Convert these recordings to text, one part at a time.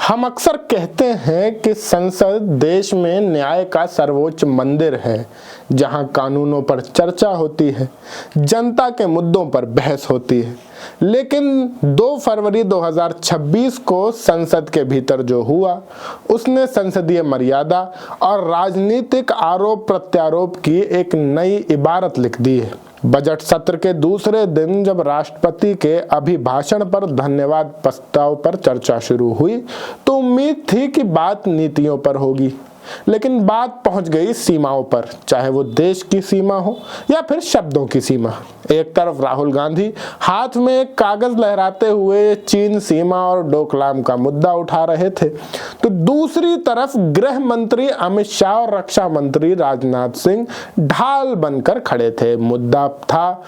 हम अक्सर कहते हैं कि संसद देश में न्याय का सर्वोच्च मंदिर है, जहां कानूनों पर चर्चा होती है, जनता के मुद्दों पर बहस होती है। लेकिन 2 फरवरी 2026 को संसद के भीतर जो हुआ, उसने संसदीय मर्यादा और राजनीतिक आरोप प्रत्यारोप की एक नई इबारत लिख दी है। बजट सत्र के दूसरे दिन जब राष्ट्रपति के अभिभाषण पर धन्यवाद प्रस्ताव पर चर्चा शुरू हुई, तो उम्मीद थी कि बात नीतियों पर होगी, लेकिन बात पहुंच गई सीमाओं पर, चाहे वो देश की सीमा हो या फिर शब्दों की सीमा। एक तरफ राहुल गांधी हाथ में एक कागज लहराते हुए चीन सीमा और डोकलाम का मुद्दा उठा रहे थे, तो दूसरी तरफ गृह मंत्री अमित शाह और रक्षा मंत्री राजनाथ सिंह ढाल बनकर खड़े थे। मुद्दा था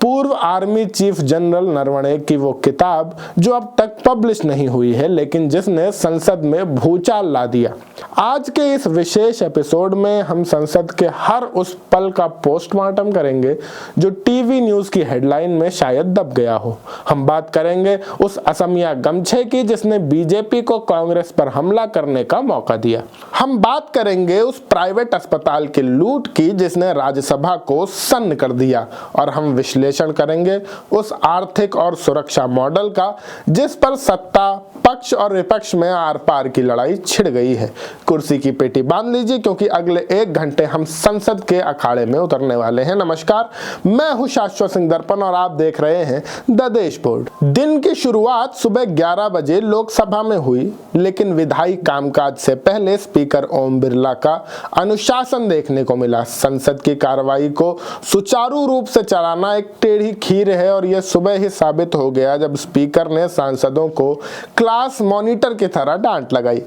पूर्व आर्मी चीफ जनरल नरवणे की वो किताब जो अब तक पब्लिश नहीं हुई है, लेकिन जिसने संसद में भूचाल ला दिया। आज के इस विशेष एपिसोड में हम संसद के हर उस पल का पोस्टमार्टम करेंगे जो टीवी न्यूज की हेडलाइन में शायद दब गया हो। हम बात करेंगे उस असमिया गमछे की जिसने बीजेपी को कांग्रेस पर हमला करने का मौका दिया। हम बात करेंगे उस प्राइवेट अस्पताल की लूट की जिसने राज्यसभा को सन्न कर दिया, और हम विश्लेषण करेंगे उस आर्थिक और सुरक्षा मॉडल का जिस पर सत्ता पक्ष और विपक्ष में आर पार की लड़ाई छिड़ गई है। कुर्सी की पेटी बांध लीजिए, क्योंकि अगले 1 घंटे हम संसद के अखाड़े में उतरने वाले हैं। नमस्कार, मैं हूं शाश्वत सिंह दर्पण और आप देख रहे हैं द देश बोर्ड। दिन की शुरुआत सुबह 11 बजे लोकसभा में हुई, लेकिन विधायी कामकाज से पहले स्पीकर ओम बिरला का अनुशासन देखने को मिला। संसद की कार्रवाई को सुचारू रूप से चलाना एक टेढ़ी खीर है, और यह सुबह ही साबित हो गया जब स्पीकर ने सांसदों को क्लास मॉनिटर की तरह डांट लगाई।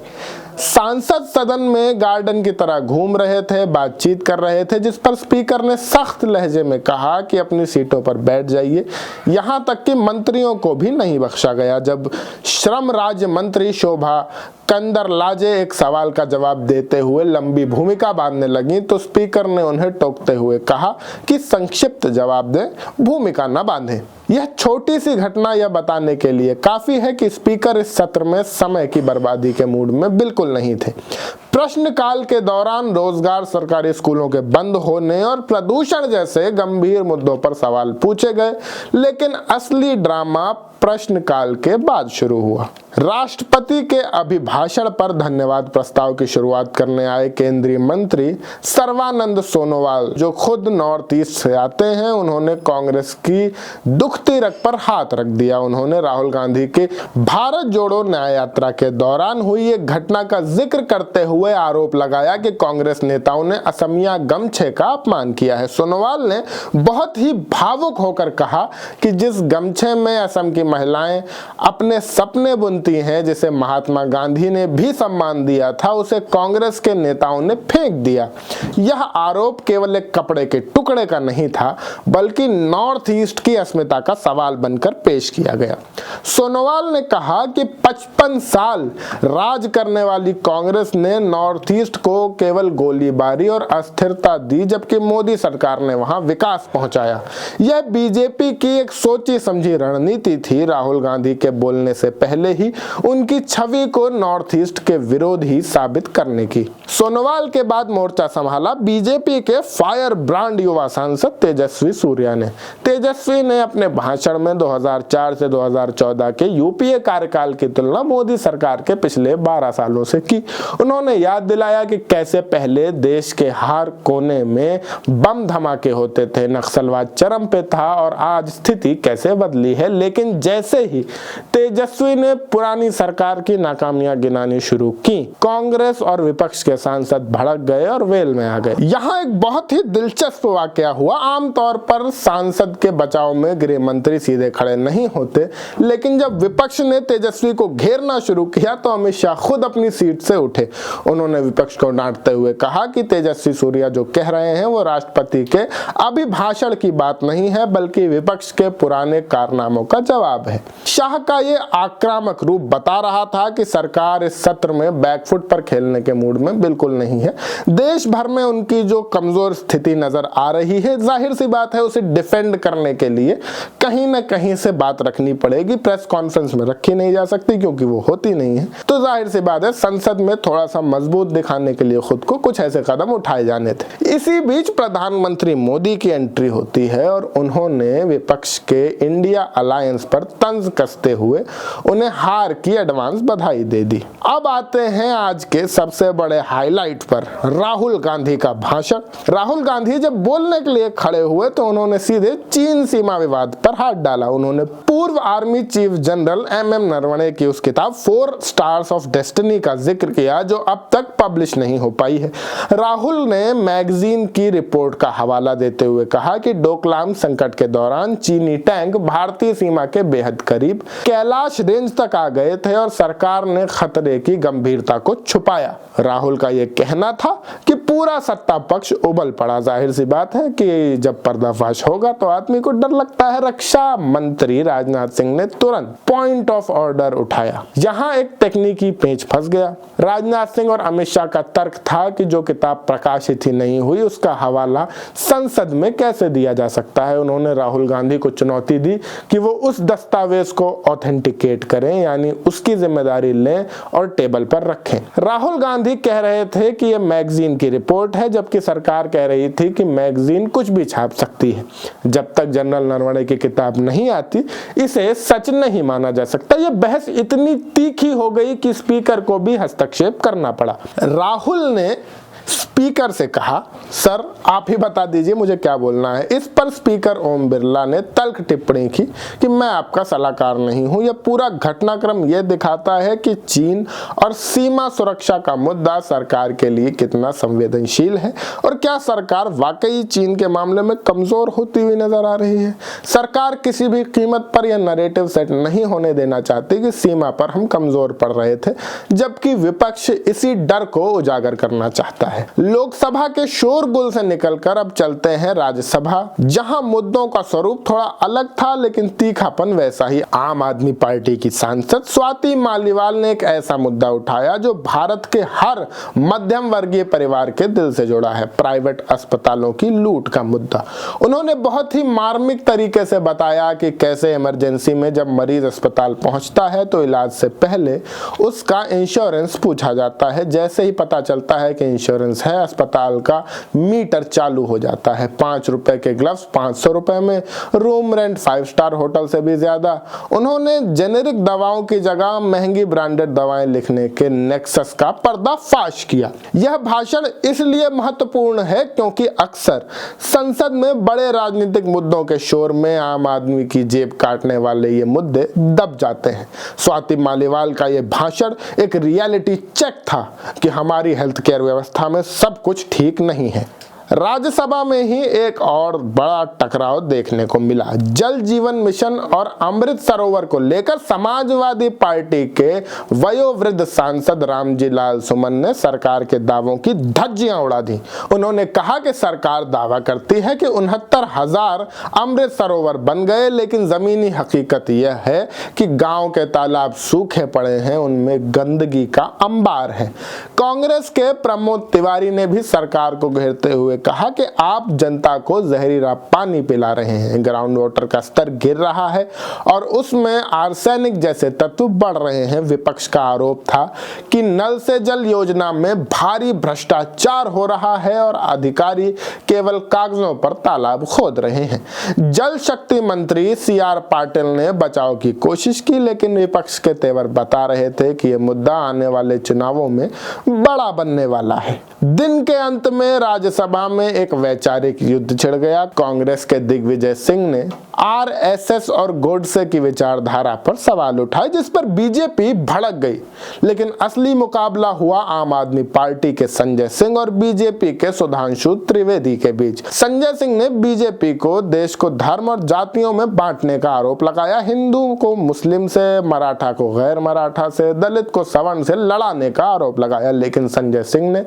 सांसद सदन में गार्डन की तरह घूम रहे थे, बातचीत कर रहे थे, जिस पर स्पीकर ने सख्त लहजे में कहा कि अपनी सीटों पर बैठ जाइए। यहां तक कि मंत्रियों को भी नहीं बख्शा गया। जब श्रम राज्य मंत्री शोभा कंदरलाजे एक सवाल का जवाब देते हुए लंबी भूमिका बांधने लगी, तो स्पीकर ने उन्हें टोकते हुए कहा कि संक्षिप्त जवाब दें, भूमिका न बांधें। यह छोटी सी घटना यह बताने के लिए काफी है कि स्पीकर इस सत्र में समय की बर्बादी के मूड में बिल्कुल नहीं थे। प्रश्नकाल के दौरान रोजगार, सरकारी स्कूलों के बंद होने और प्रदूषण जैसे गंभीर मुद्दों पर सवाल पूछे गए, लेकिन असली ड्रामा प्रश्नकाल के बाद शुरू हुआ। राष्ट्रपति के अभिभाषण पर धन्यवाद प्रस्ताव की शुरुआत करने आए केंद्रीय मंत्री सर्बानंद सोनोवाल, जो खुद नॉर्थ ईस्ट से आते हैं, उन्होंने कांग्रेस की दुखती रग पर हाथ रख दिया। उन्होंने राहुल गांधी के भारत जोड़ो न्याय यात्रा के दौरान हुई एक घटना का जिक्र करते हुए आरोप लगाया कि कांग्रेस नेताओं ने असमिया गमछे का अपमान किया है। सोनोवाल ने बहुत ही भावुक होकर कहा कि जिस गमछे में असम की महिलाएं अपने सपने बुनती हैं, जिसे महात्मा गांधी ने भी सम्मान दिया था, उसे कांग्रेस के नेताओं ने फेंक दिया। यह आरोप केवल एक कपड़े के टुकड़े का नहीं था, बल्कि नॉर्थ ईस्ट की अस्मिता का सवाल बनकर पेश किया गया। सोनोवाल ने कहा कि 55 साल राज करने वाली कांग्रेस ने नॉर्थ ईस्ट को केवल गोलीबारी और अस्थिरता दी, जबकि मोदी सरकार ने वहां विकास पहुंचाया। यह बीजेपी की एक सोची समझी रणनीति थी। राहुल गांधी के बोलने से पहले ही उनकी छवि को नॉर्थ ईस्ट के विरोधी साबित करने की। सोनोवाल के बाद मोर्चा संभाला बीजेपी के फायर ब्रांड युवा सांसद तेजस्वी सूर्या ने। तेजस्वी ने अपने भाषण में 2004 से 2014 के यूपीए कार्यकाल की तुलना मोदी सरकार के पिछले 12 सालों से की। उन्होंने याद दिलाया कि कैसे पहले देश के हर कोने में बम धमाके होते थे, नक्सलवाद चरम पे था, और आज स्थिति कैसे बदली है। लेकिन जैसे ही तेजस्वी ने पुरानी सरकार की नाकामियां गिनानी शुरू की, कांग्रेस और विपक्ष के सांसद भड़क गए और वेल में आ गए। यहाँ एक बहुत ही दिलचस्प वाकया हुआ। आमतौर पर सांसद के बचाव में गृह मंत्री सीधे खड़े नहीं होते, लेकिन जब विपक्ष ने तेजस्वी को घेरना शुरू किया तो अमित शाह खुद अपनी सीट से उठे। उन्होंने विपक्ष को डांटते हुए कहा कि तेजस्वी सूर्या जो कह रहे हैं वो राष्ट्रपति के अभिभाषण की बात नहीं है, बल्कि विपक्ष के पुराने कारनामों का जवाब जवाब है। शाह का ये आक्रामक रूप बता रहा था कि सरकार इस सत्र में बैकफुट पर खेलने के मूड में बिल्कुल नहीं है। देश भर में उनकी जो कमजोर स्थिति नजर आ रही है, जाहिर सी बात है उसे डिफेंड करने के लिए कहीं ना कहीं से बात रखनी पड़ेगी। प्रेस कॉन्फ्रेंस में रखी नहीं जा सकती क्योंकि वो होती नहीं है। तो जाहिर सी बात है संसद में थोड़ा सा मजबूत दिखाने के लिए खुद को कुछ ऐसे कदम उठाए जाने थे। इसी बीच प्रधानमंत्री मोदी की एंट्री होती है और उन्होंने विपक्ष के इंडिया अलायंस पर तंज कसते हुए उन्हें हार की एडवांस बधाई दे दी। अब आते हैं आज के सबसे बड़े हाईलाइट पर, राहुल गांधी का भाषण। राहुल गांधी जब बोलने के लिए खड़े हुए तो उन्होंने सीधे चीन सीमा विवाद पर हाथ डाला। उन्होंने पूर्व army chief general MM Naravane की उस किताब 4 स्टार्स ऑफ डेस्टिनी का जिक्र किया जो अब तक पब्लिश नहीं हो पाई है। राहुल ने मैगजीन की रिपोर्ट का हवाला देते हुए कहा कि डोकलाम संकट के दौरान चीनी टैंक भारतीय सीमा के बेहद करीब कैलाश रेंज तक आ गए थे और सरकार ने खतरे की गंभीरता को छुपाया। राहुल का यह कहना था कि पूरा सत्ता पक्ष उबल पड़ा। जाहिर सी बात है कि जब पर्दाफाश होगा तो आदमी को डर लगता है। रक्षा मंत्री राजनाथ सिंह ने तुरंत पॉइंट ऑफ ऑर्डर उठाया। यहां एक तकनीकी पेंच फंस गया। राजनाथ सिंह और अमित शाह का तर्क था कि जो किताब प्रकाशित ही नहीं हुई उसका हवाला संसद में कैसे दिया जा सकता है। उन्होंने राहुल गांधी को चुनौती दी कि वो उस दस्तावेज को ऑथेंटिकेट करें, यानी उसकी जिम्मेदारी लें और टेबल पर रखें। राहुल गांधी कह रहे थे कि यह मैगजीन की रिपोर्ट है, जबकि सरकार कह रही थी कि मैगजीन कुछ भी छाप सकती है। जब तक जनरल नरवणे की किताब नहीं आती इसे सच नहीं माना जा सकता। यह बहस इतनी तीखी हो गई कि स्पीकर को भी हस्तक्षेप करना पड़ा। राहुल ने स्पीकर से कहा, सर आप ही बता दीजिए मुझे क्या बोलना है। इस पर स्पीकर ओम बिरला ने तल्ख टिप्पणी की कि मैं आपका सलाहकार नहीं हूं। यह पूरा घटनाक्रम यह दिखाता है कि चीन और सीमा सुरक्षा का मुद्दा सरकार के लिए कितना संवेदनशील है और क्या सरकार वाकई चीन के मामले में कमजोर होती हुई नजर आ रही है। सरकार किसी भी कीमत पर यह नैरेटिव सेट नहीं होने देना चाहती कि सीमा पर हम कमजोर पड़ रहे थे, जबकि विपक्ष इसी डर को उजागर करना चाहता है। लोकसभा के शोरगुल से निकलकर अब चलते हैं राज्यसभा, जहां मुद्दों का स्वरूप थोड़ा अलग था लेकिन तीखापन वैसा ही। आम आदमी पार्टी की सांसद स्वाति मालीवाल ने एक ऐसा मुद्दा उठाया जो भारत के हर मध्यम वर्गीय परिवार के दिल से जुड़ा है, प्राइवेट अस्पतालों की लूट का मुद्दा। उन्होंने बहुत ही मार्मिक तरीके से बताया कि कैसे इमरजेंसी में जब मरीज अस्पताल पहुंचता है तो इलाज से पहले उसका इंश्योरेंस पूछा जाता है। जैसे ही पता चलता है कि इंश्योरेंस है, अस्पताल का मीटर चालू हो जाता है। 5 रुपए के ग्लव्स 500 रुपए में, रूम रेंट 5 स्टार होटल से भी ज्यादा। उन्होंने जेनेरिक दवाओं की जगह महंगी ब्रांडेड दवाएं लिखने के नेक्सस का पर्दाफाश किया। यह भाषण इसलिए महत्वपूर्ण है क्योंकि अक्सर संसद में बड़े राजनीतिक मुद्दों के शोर में आम आदमी की जेब काटने वाले ये मुद्दे दब जाते हैं। स्वाति मालीवाल का यह भाषण एक रियलिटी चेक था कि हमारी हेल्थ केयर व्यवस्था में सब कुछ ठीक नहीं है। राज्यसभा में ही एक और बड़ा टकराव देखने को मिला। जल जीवन मिशन और अमृत सरोवर को लेकर समाजवादी पार्टी के वयोवृद्ध सांसद रामजी लाल सुमन ने सरकार के दावों की धज्जियां उड़ा दी। उन्होंने कहा कि सरकार दावा करती है कि 69,000 अमृत सरोवर बन गए, लेकिन जमीनी हकीकत यह है कि गांव के तालाब सूखे पड़े हैं, उनमें गंदगी का अंबार है। कांग्रेस के प्रमोद तिवारी ने भी सरकार को घेरते हुए कहा कि आप जनता को जहरीला पानी पिला रहे हैं, ग्राउंड वाटर का स्तर गिर रहा है और उसमें आर्सेनिक जैसे तत्व बढ़ रहे हैं। विपक्ष का आरोप था कि नल से जल योजना में भारी भ्रष्टाचार हो रहा है और अधिकारी केवल कागजों पर तालाब खोद रहे हैं। जल शक्ति मंत्री CR पाटिल ने बचाव की कोशिश की, लेकिन विपक्ष के तेवर बता रहे थे कि यह मुद्दा आने वाले चुनावों में बड़ा बनने वाला है। दिन के अंत में राज्यसभा में एक वैचारिक युद्ध छिड़ गया। कांग्रेस के दिग्विजय सिंह ने RSS और गोडसे की विचारधारा पर सवाल उठाए, जिस पर बीजेपी भड़क गई। लेकिन असली मुकाबला हुआ आम आदमी पार्टी के संजय सिंह और बीजेपी के सुधांशु त्रिवेदी के बीच। संजय सिंह ने बीजेपी को देश को धर्म और जातियों में बांटने का आरोप लगाया। हिंदू को मुस्लिम से, मराठा को गैर मराठा से, दलित को सवर्ण से लड़ाने का आरोप लगाया। लेकिन संजय सिंह ने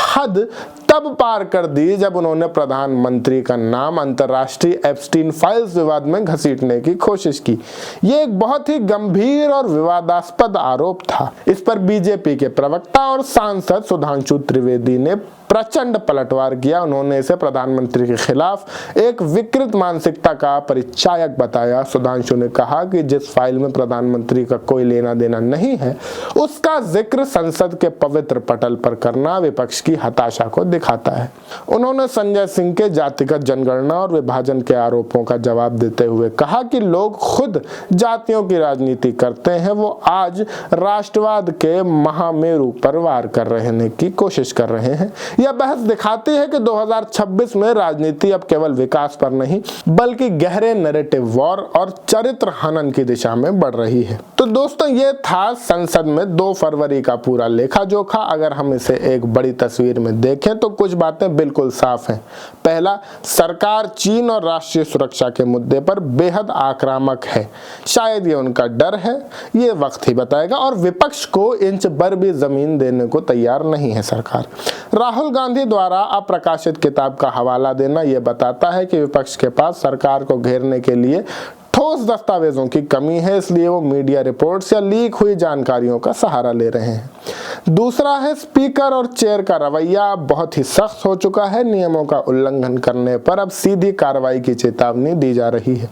हद तब पार कर दी दी जब उन्होंने प्रधानमंत्री का नाम अंतर्राष्ट्रीय एप्स्टीन फाइल्स विवाद में घसीटने की कोशिश की। ये एक बहुत ही गंभीर और विवादास्पद आरोप था। इस पर बीजेपी के प्रवक्ता और सांसद सुधांशु त्रिवेदी ने प्रचंड पलटवार किया। उन्होंने इसे प्रधानमंत्री के खिलाफ एक विकृत मानसिकता का परिचायक बताया। सुधांशु ने कहा कि जिस फाइल में प्रधानमंत्री का कोई लेना देना नहीं है, उसका जिक्र संसद के पवित्र पटल पर करना विपक्ष की हताशा को दिखाता है। उन्होंने संजय सिंह के जातिगत जनगणना और विभाजन के आरोपों का जवाब देते हुए कहा कि लोग खुद जातियों की राजनीति करते हैं, वो आज राष्ट्रवाद के महामेरु पर वार कर रहने की कोशिश कर रहे हैं। यह बहस दिखाती है कि 2026 में राजनीति अब केवल विकास पर नहीं बल्कि गहरे नैरेटिव वॉर और चरित्र हनन की दिशा में बढ़ रही है। तो दोस्तों, ये था संसद में 2 फरवरी का पूरा लेखा जोखा। अगर हम इसे एक बड़ी तस्वीर में देखें तो कुछ बातें बिल्कुल साफ हैं। पहला, सरकार चीन और राष्ट्रीय सुरक्षा के मुद्दे पर बेहद आक्रामक है। शायद ये उनका डर है, ये वक्त ही बताएगा। और विपक्ष को इंच भर भी जमीन देने को तैयार नहीं है सरकार। राहुल गांधी द्वारा अप्रकाशित किताब का हवाला देना यह बताता है कि विपक्ष के पास सरकार को घेरने के लिए ठोस दस्तावेजों की कमी है, इसलिए वो मीडिया रिपोर्ट्स या लीक हुई जानकारियों का सहारा ले रहे हैं। दूसरा है, स्पीकर और चेयर का रवैया बहुत ही सख्त हो चुका है। नियमों का उल्लंघन करने पर अब सीधी कार्रवाई की चेतावनी दी जा रही है।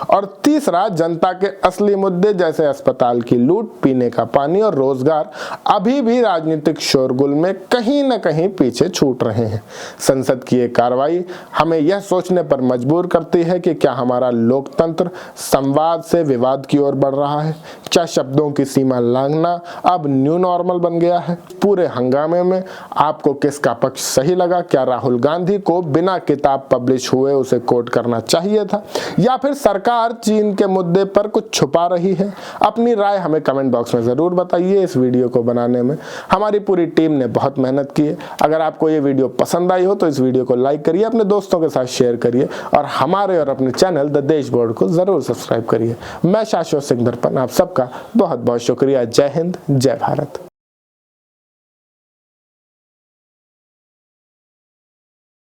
और तीसरा, जनता के असली मुद्दे जैसे अस्पताल की लूट, पीने का पानी और रोजगार अभी भी राजनीतिक शोरगुल में कहीं न कहीं पीछे छूट रहे हैं। संसद की ये कार्रवाई हमें यह सोचने पर मजबूर करती है कि क्या हमारा लोकतंत्र संवाद से विवाद की ओर बढ़ रहा है? क्या शब्दों की सीमा लांघना अब न्यू नॉर्मल बन गया है? पूरे हंगामे में आपको किसका पक्ष सही लगा? क्या राहुल गांधी को बिना किताब पब्लिश हुए उसे कोट करना चाहिए था, या फिर सरकार चीन के मुद्दे पर कुछ छुपा रही है? अपनी राय हमें कमेंट बॉक्स में जरूर बताइए। इस वीडियो को बनाने में हमारी पूरी टीम ने बहुत मेहनत की है। अगर आपको ये वीडियो पसंद आई हो तो इस वीडियो को लाइक करिए, अपने दोस्तों के साथ शेयर करिए और हमारे और अपने चैनल द देश बोर्ड को जरूर सब्सक्राइब करिए। मैं शाश्वत सिंह दर्पण आप सबका बहुत बहुत शुक्रिया। जय हिंद, जय भारत।